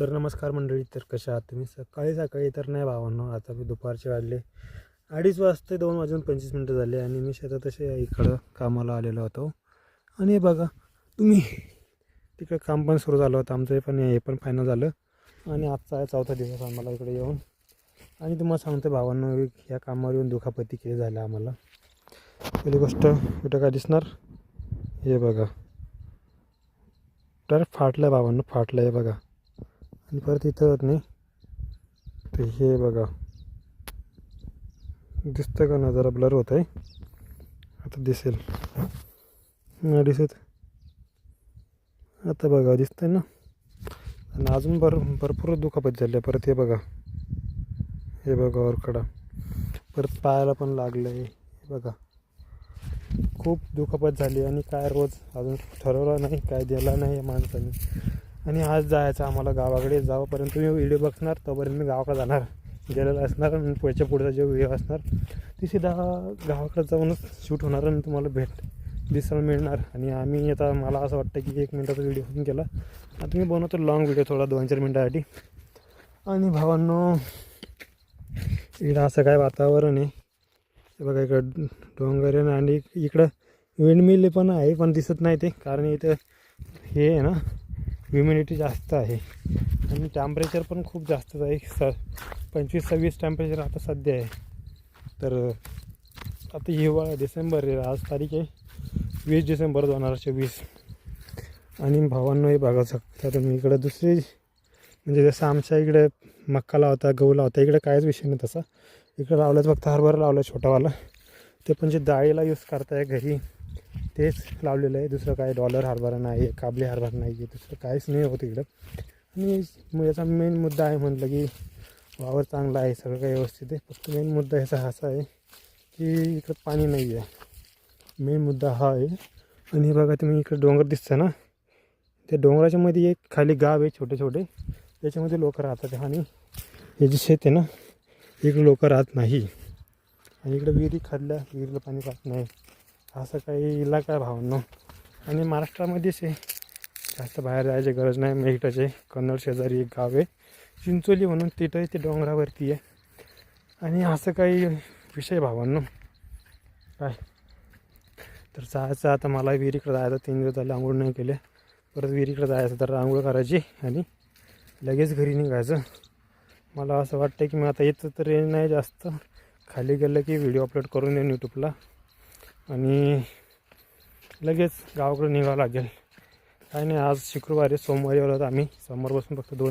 तर नमस्कार मंडळी. तर कशा आहात तुम्ही? सकाळी तर नाही भावांनो, आता मी दुपारचे वाजले 2:30 वाजता, 2:25 झाले आणि मी शेतात असे इकडं कामाला आलेलो होतो. आणि हे बघा तुम्ही, तिकडे काम पण सुरू झालं होतं आमचं, हे पण फायनल झालं. आणि आजचा आहे 4था दिवस आम्हाला इकडे येऊन. आणि तुम्हाला सांगतो भावांनो, या कामावर येऊन दुखापती केली झालं आम्हाला. पहिली गोष्ट, कुठं काय दिसणार, हे बघा डायरेक्ट फाटलं भावांनो, फाटलं आहे बघा. आणि परत इथं होत नाही, तर हे बघा दिसतं का ना, जरा ब्लर होत आहे, आता दिसेल नाही दिसत, आता बघा दिसतंय ना. आणि अजून भरपूर दुखापत झाली आहे. परत हे बघा ओरखडा, परत पायाला पण लागलं आहे, हे बघा खूप दुखापत झाली. आणि काय रोज अजून ठरवलं नाही, काय दिला नाही माणसाने. आणि आज जायचं आम्हाला गावाकडे. जाऊपर्यंत तुम्ही व्हिडिओ बघणार तोपर्यंत मी गावाकडे जाणार गेलेला असणार. आणि पुढचा जो व्हिडिओ असणार ती सीधा गावाकडे जाऊनच शूट होणार आणि तुम्हाला दिसायला मिळणार. आणि आम्ही आता, मला असं वाटतं की 1 मिनिटाचा व्हिडिओ होऊन गेला. आता मी बनवतो लॉंग व्हिडिओ, थोडा 2-4 मिनिटासाठी. आणि भावांनो, इकडं असं काय वातावरण आहे, बघा इकडं डोंगर आहे आणि इकडं विंडमिल पण आहे, पण दिसत नाही ते, कारण इथं हे आहे ना, ह्युमिडिटी जास्त आहे आणि टेम्परेचर पण खूप जास्तच आहे. 25-26 टेम्परेचर आता सध्या आहे. तर आता हिवाळा, डिसेंबर आहे, आज तारीख आहे 20 डिसेंबर 2024. आणि भावांनो, हे बघा शकता तुम्ही इकडं दुसरी, म्हणजे जसं आमच्या इकडे मक्का लावता, गहू लावता, इकडे काहीच विषय नाही तसा. इकडे लावलं फक्त हरभरा लावला छोटावाला, ते पण जे डाळीला यूज करताय घरी तेच लावलेलं आहे. दुसरं काय डॉलर हरभरा नाही आहे, काबली हरभरा नाही आहे, दुसरं काहीच नाही होत इकडं. आणि याचा मेन मुद्दा आहे म्हटलं की वावर चांगला आहे, सगळं काही व्यवस्थित आहे. फक्त मेन मुद्दा ह्याचा असा आहे की इकडं पाणी नाही आहे, मेन मुद्दा हा आहे. आणि बघा तुम्ही इकडे डोंगर दिसतं ना, त्या डोंगराच्या मध्ये एक खाली गाव आहे छोटे छोटे, त्याच्यामध्ये लोक राहतात. आणि हे जे शेत आहे ना, इकडे लोक राहत नाही. आणि इकडे विहिरी खाल्ल्या, विहिरीला पाणी राहत नाही, असं काही इलाका भावांनो. आणि महाराष्ट्रामध्येच आहे, जास्त बाहेर जायची गरज नाही. मेघटाचे कन्नड शेजारी एक गाव आहे चिंचोली म्हणून, तिथं ते डोंगरावरती आहे. आणि असं काही विषय भावांनो काय. तर जायचं आता मला विहिरीकडे जायचं, 3 दिवस झाले आंघोळ नाही केले. परत विहिरीकडे जायचं, तर आंघोळ करायची आणि लगेच घरी निघायचं. मला असं वाटतं की मी आता येतं तर रेंज नाही जास्त, खाली गेलं की व्हिडिओ अपलोड करून येईन यूट्यूबला आणि लगेच गावाकडे निघावं लागेल. काय नाही, आज शुक्रवारी, सोमवारी आलो आम्ही. सोमवारपासून फक्त 2